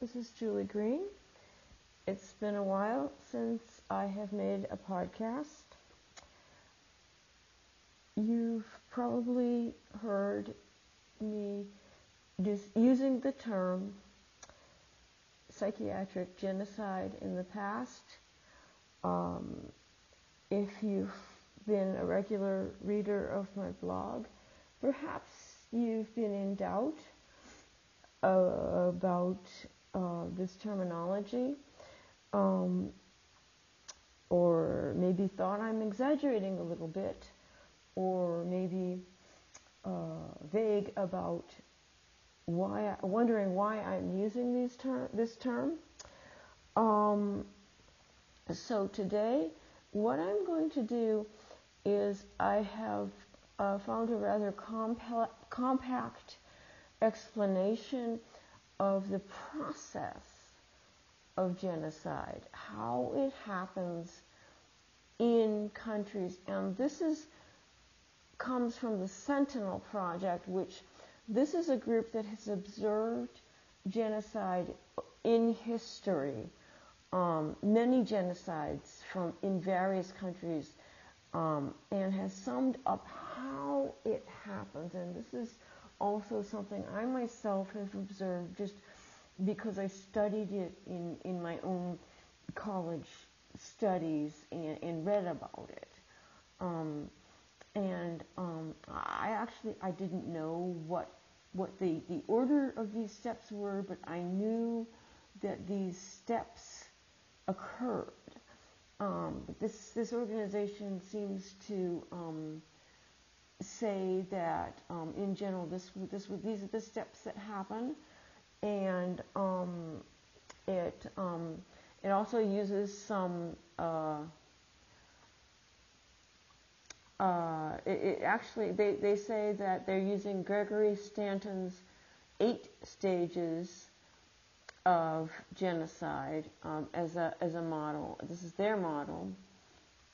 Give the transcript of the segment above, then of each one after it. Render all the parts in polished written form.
this is Julie Green. It's been a while since I have made a podcast. You've probably heard me just using the term psychiatric genocide in the past. If you've been a regular reader of my blog, perhaps you've been in doubt about this terminology, or maybe thought I'm exaggerating a little bit, or maybe vague about wondering why I'm using this term. So today, what I'm going to do is I have found a rather compact explanation of the process of genocide, how it happens in countries, and this comes from the Sentinel Project, which this is a group that has observed genocide in history, many genocides in various countries, and has summed up how it happens. And this is also something I myself have observed just because I studied it in my own college studies and read about it. I didn't know what the order of these steps were, but I knew that these steps occurred. This organization seems to say that in general these are the steps that happen, and it also uses some. They say that they're using Gregory Stanton's 8 stages of genocide as a model. This is their model,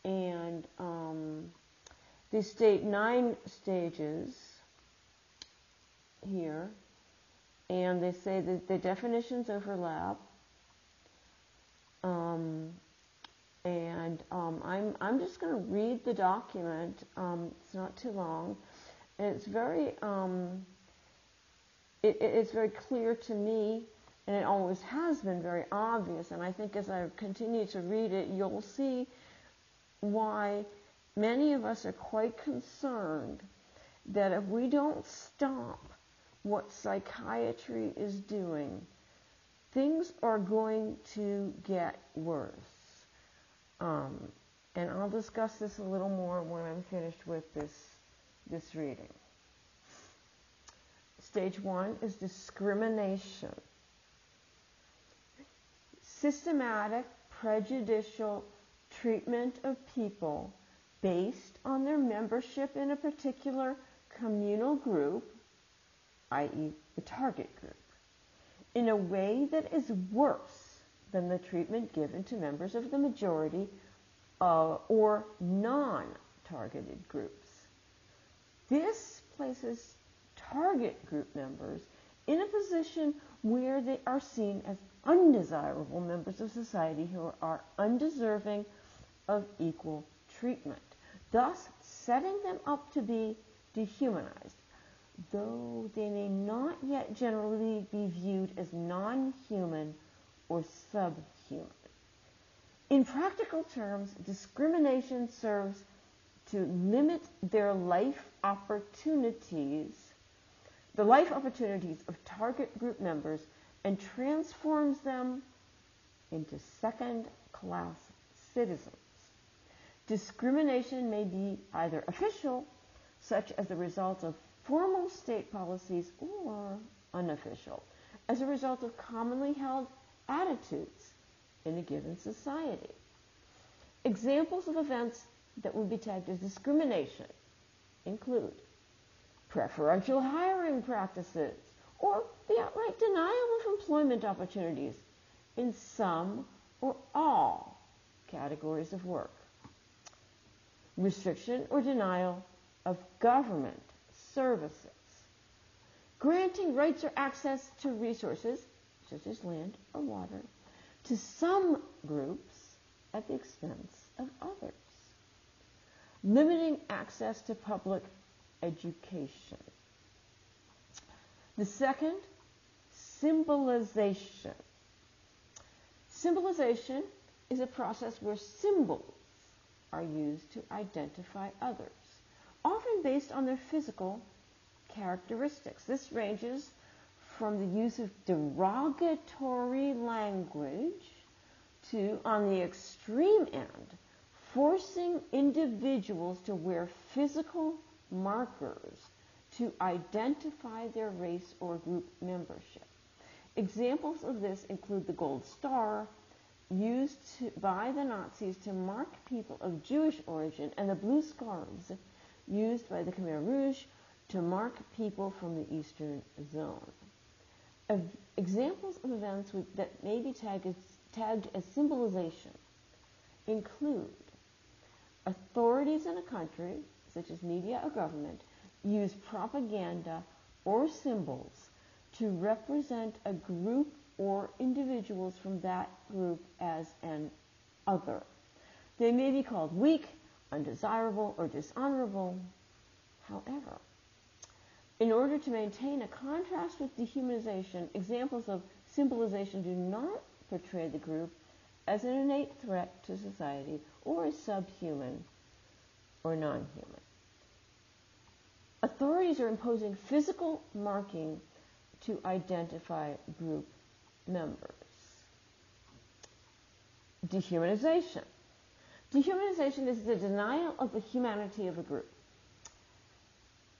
and they state 9 stages here, and they say that the definitions overlap. I'm just going to read the document. It's not too long, and it's very it's very clear to me, and it always has been very obvious. And I think as I continue to read it, you'll see why many of us are quite concerned that if we don't stop what psychiatry is doing, things are going to get worse. And I'll discuss this a little more when I'm finished with this reading. Stage 1 is discrimination. Systematic, prejudicial treatment of people based on their membership in a particular communal group, i.e. the target group, in a way that is worse than the treatment given to members of the majority or non-targeted groups. This places target group members in a position where they are seen as undesirable members of society who are undeserving of equal treatment, thus setting them up to be dehumanized, though they may not yet generally be viewed as non-human or subhuman. In practical terms, discrimination serves to limit their life opportunities, the life opportunities of target group members, and transforms them into second-class citizens. Discrimination may be either official, such as the result of formal state policies, or unofficial, as a result of commonly held attitudes in a given society. Examples of events that would be tagged as discrimination include preferential hiring practices or the outright denial of employment opportunities in some or all categories of work, restriction or denial of government services, granting rights or access to resources such as land or water, to some groups at the expense of others. Limiting access to public education. The second, symbolization. Symbolization is a process where symbols are used to identify others, often based on their physical characteristics. This ranges from the use of derogatory language to, on the extreme end, forcing individuals to wear physical markers to identify their race or group membership. Examples of this include the gold star, used by the Nazis to mark people of Jewish origin, and the blue scarves, used by the Khmer Rouge to mark people from the Eastern Zone. Examples of events that may be tagged as symbolization include authorities in a country, such as media or government, use propaganda or symbols to represent a group or individuals from that group as an other. They may be called weak, undesirable, or dishonorable. However, in order to maintain a contrast with dehumanization, examples of symbolization do not portray the group as an innate threat to society or as subhuman or non-human. Authorities are imposing physical marking to identify group members. Dehumanization. Dehumanization is the denial of the humanity of a group.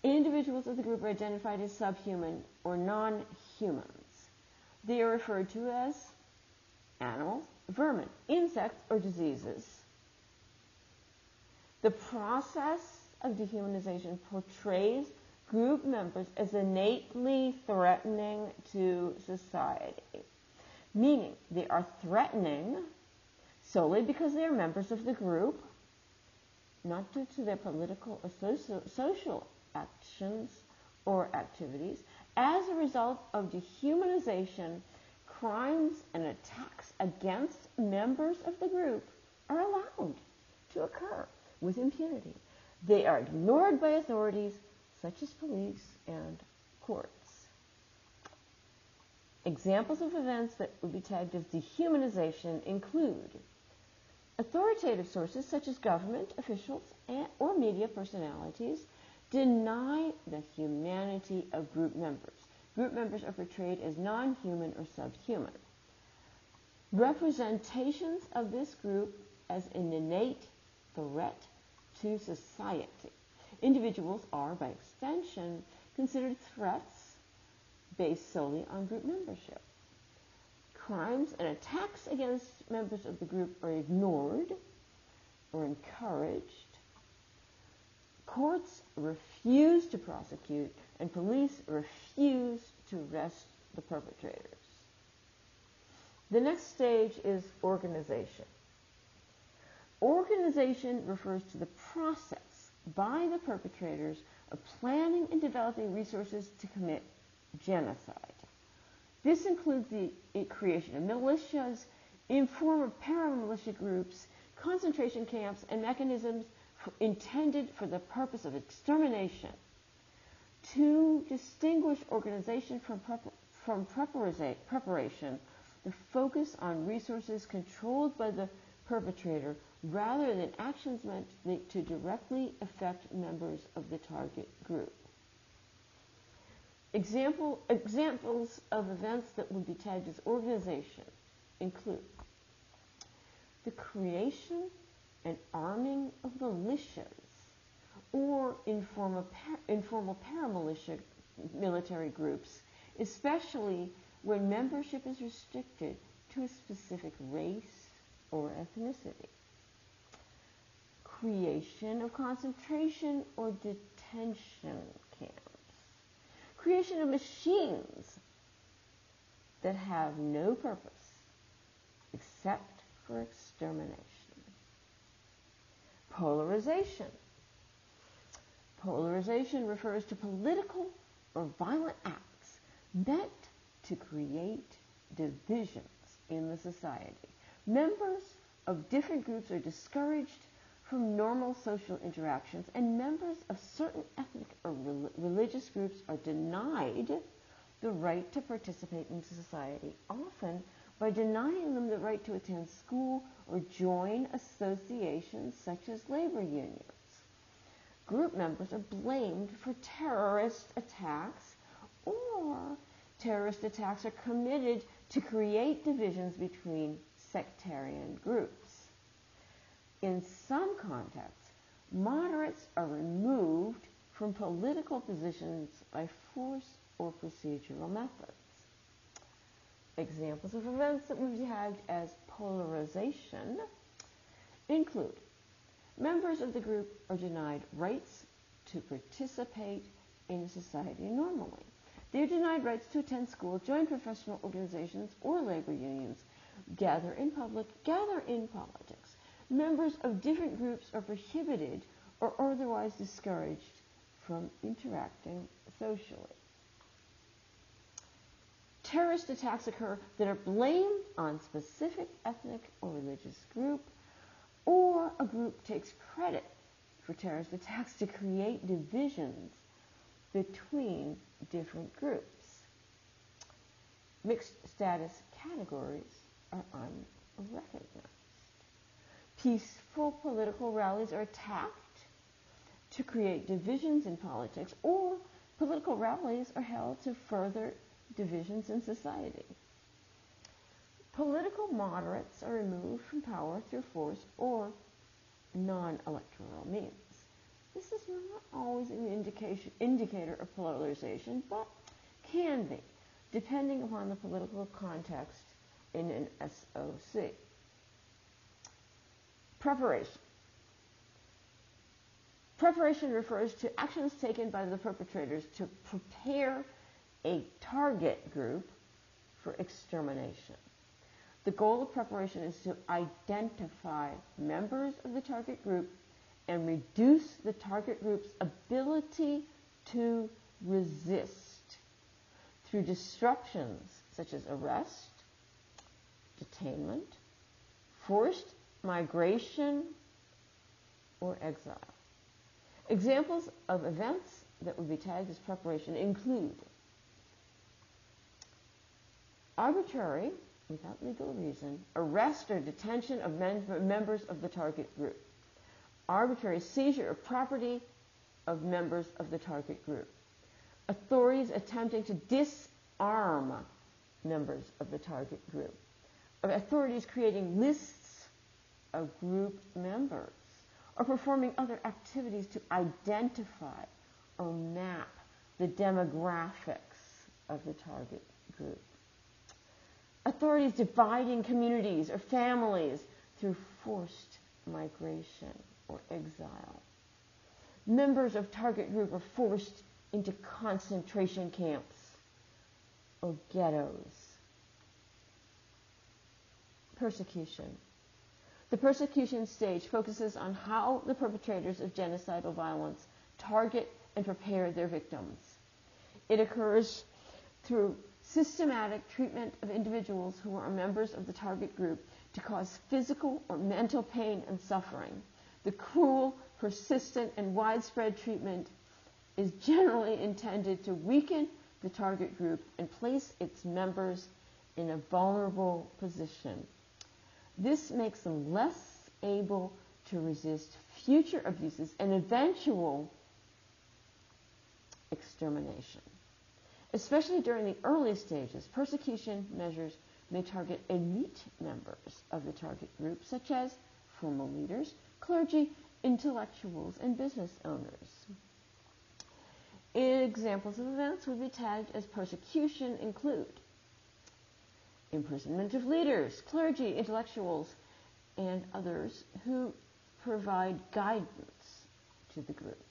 Individuals of the group are identified as subhuman or non-humans. They are referred to as animals, vermin, insects, or diseases. The process of dehumanization portrays group members as innately threatening to society, meaning they are threatening solely because they are members of the group, not due to their political or social actions or activities. As a result of dehumanization, crimes and attacks against members of the group are allowed to occur with impunity. They are ignored by authorities such as police and courts. Examples of events that would be tagged as dehumanization include authoritative sources such as government officials or media personalities deny the humanity of group members. Group members are portrayed as non-human or subhuman. Representations of this group as an innate threat to society. Individuals are, by extension, considered threats based solely on group membership. Crimes and attacks against members of the group are ignored or encouraged. Courts refuse to prosecute, and police refuse to arrest the perpetrators. The next stage is organization. Organization refers to the process by the perpetrators of planning and developing resources to commit genocide. This includes the creation of militias, informal paramilitia groups, concentration camps, and mechanisms intended for the purpose of extermination. To distinguish organization from preparation, the focus on resources controlled by the perpetrator rather than actions meant to directly affect members of the target group. Examples of events that would be tagged as organization include the creation and arming of militias or informal paramilitia military groups, especially when membership is restricted to a specific race or ethnicity. Creation of concentration or detention camps. Creation of machines that have no purpose except for extermination. Polarization. Polarization refers to political or violent acts meant to create divisions in the society. Members of different groups are discouraged from normal social interactions, and members of certain ethnic or religious groups are denied the right to participate in society, often by denying them the right to attend school or join associations such as labor unions. Group members are blamed for terrorist attacks, or terrorist attacks are committed to create divisions between sectarian groups. In some contexts, moderates are removed from political positions by force or procedural methods. Examples of events that we've tagged as polarization include members of the group are denied rights to participate in society normally. They are denied rights to attend school, join professional organizations or labor unions, gather in public, gather in politics. Members of different groups are prohibited or otherwise discouraged from interacting socially. Terrorist attacks occur that are blamed on specific ethnic or religious group, or a group takes credit for terrorist attacks to create divisions between different groups. Mixed status categories are unrecognized. Peaceful political rallies are attacked to create divisions in politics, or political rallies are held to further divisions in society. Political moderates are removed from power through force or non-electoral means. This is not always an indicator of polarization, but can be, depending upon the political context in an SOC. Preparation. Preparation refers to actions taken by the perpetrators to prepare a target group for extermination. The goal of preparation is to identify members of the target group and reduce the target group's ability to resist through disruptions such as arrest, detainment, forced migration, or exile. Examples of events that would be tagged as preparation include arbitrary, without legal reason, arrest or detention of members of the target group, arbitrary seizure of property of members of the target group, authorities attempting to disarm members of the target group, authorities creating lists of group members, or performing other activities to identify or map the demographics of the target group. Authorities dividing communities or families through forced migration or exile. Members of target group are forced into concentration camps or ghettos. Persecution. The persecution stage focuses on how the perpetrators of genocidal violence target and prepare their victims. It occurs through systematic treatment of individuals who are members of the target group to cause physical or mental pain and suffering. The cruel, persistent, and widespread treatment is generally intended to weaken the target group and place its members in a vulnerable position. This makes them less able to resist future abuses and eventual extermination. Especially during the early stages, persecution measures may target elite members of the target group, such as formal leaders, clergy, intellectuals, and business owners. Examples of events would be tagged as persecution include imprisonment of leaders, clergy, intellectuals, and others who provide guidance to the group.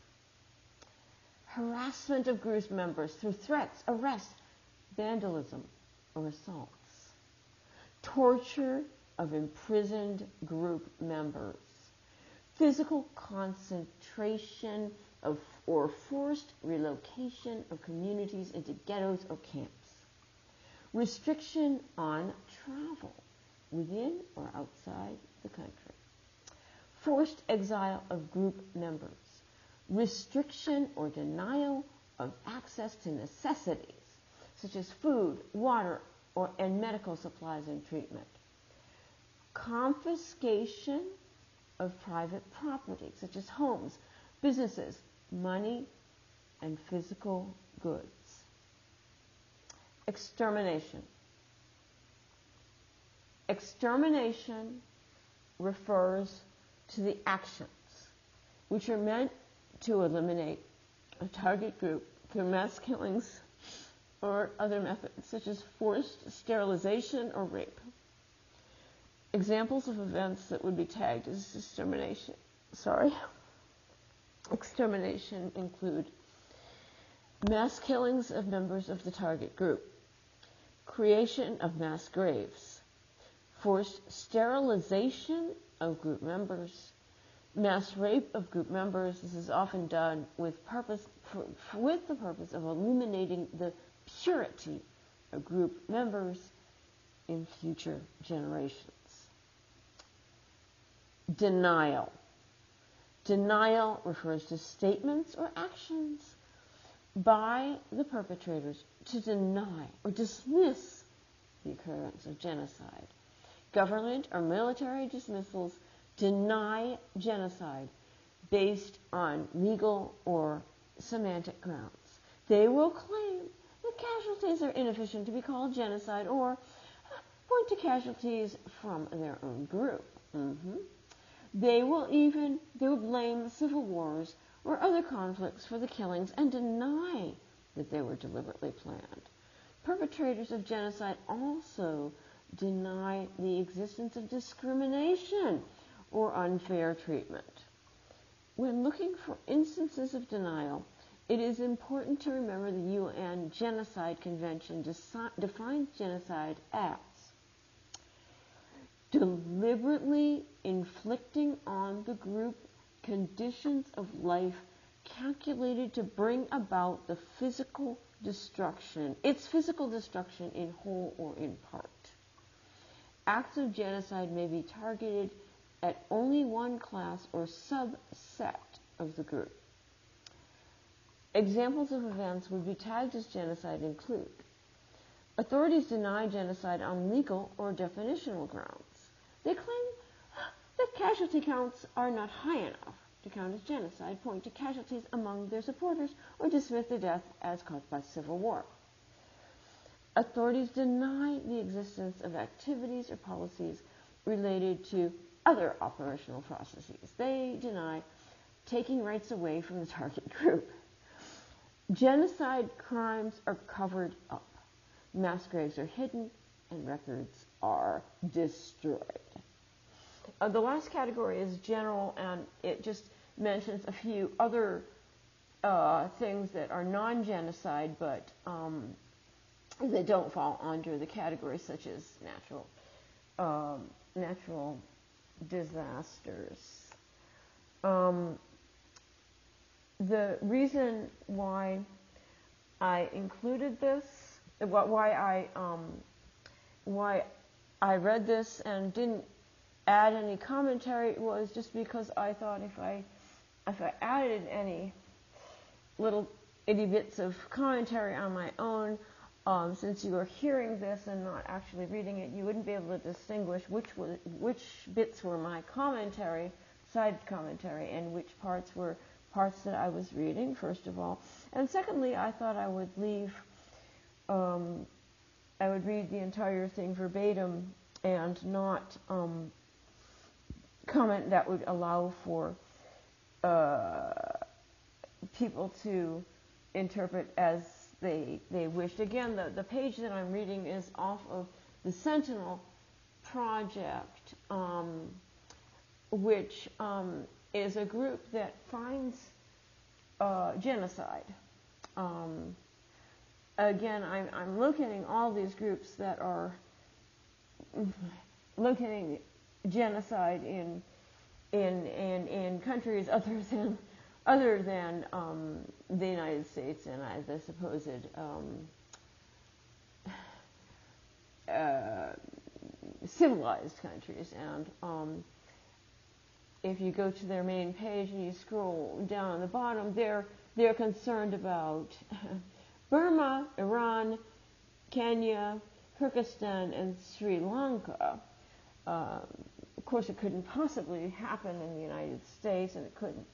Harassment of group members through threats, arrests, vandalism, or assaults. Torture of imprisoned group members. Physical concentration of or forced relocation of communities into ghettos or camps. restriction on travel within or outside the country, forced exile of group members, restriction or denial of access to necessities such as food, water, and medical supplies and treatment, confiscation of private property such as homes, businesses, money, and physical goods. Extermination. Extermination refers to the actions which are meant to eliminate a target group through mass killings or other methods such as forced sterilization or rape. Examples of events that would be tagged as extermination include mass killings of members of the target group, creation of mass graves, forced sterilization of group members, mass rape of group members. This is often done with the purpose of illuminating the purity of group members in future generations. Denial. Denial refers to statements or actions by the perpetrators to deny or dismiss the occurrence of genocide. Government or military dismissals deny genocide based on legal or semantic grounds. They will claim that casualties are inefficient to be called genocide or point to casualties from their own group. They will blame civil wars or other conflicts for the killings and deny that they were deliberately planned. Perpetrators of genocide also deny the existence of discrimination or unfair treatment. When looking for instances of denial, it is important to remember the UN Genocide Convention defines genocide as deliberately inflicting on the group conditions of life calculated to bring about its physical destruction in whole or in part. Acts of genocide may be targeted at only one class or subset of the group. Examples of events would be tagged as genocide include: authorities deny genocide on legal or definitional grounds. They claim that casualty counts are not high enough to count as genocide, point to casualties among their supporters, or dismiss the death as caused by civil war. Authorities deny the existence of activities or policies related to other operational processes. They deny taking rights away from the target group. Genocide crimes are covered up. Mass graves are hidden and records are destroyed. The last category is general, and it just mentions a few other things that are non-genocide, but they don't fall under the category, such as natural disasters. The reason why I included this, why I read this and didn't add any commentary, was just because I thought if I added any little itty bits of commentary on my own, since you are hearing this and not actually reading it, you wouldn't be able to distinguish which bits were my commentary, side commentary, and which parts were parts that I was reading, first of all. And secondly, I thought I would read the entire thing verbatim and not comment that would allow for people to interpret as they wished. Again, the page that I'm reading is off of the Sentinel Project, which is a group that finds genocide. Again, I'm locating all these groups that are locating genocide in countries other than the United States and the supposed civilized countries. And if you go to their main page and you scroll down on the bottom, they're concerned about Burma, Iran, Kenya, Kyrgyzstan, and Sri Lanka. Of course, it couldn't possibly happen in the United States, and it couldn't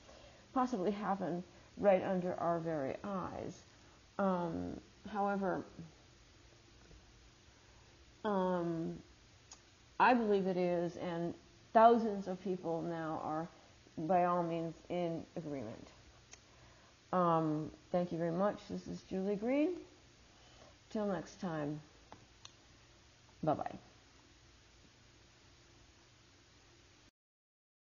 possibly happen right under our very eyes. However, I believe it is, and thousands of people now are, by all means, in agreement. Thank you very much. This is Julie Green. Till next time. Bye-bye.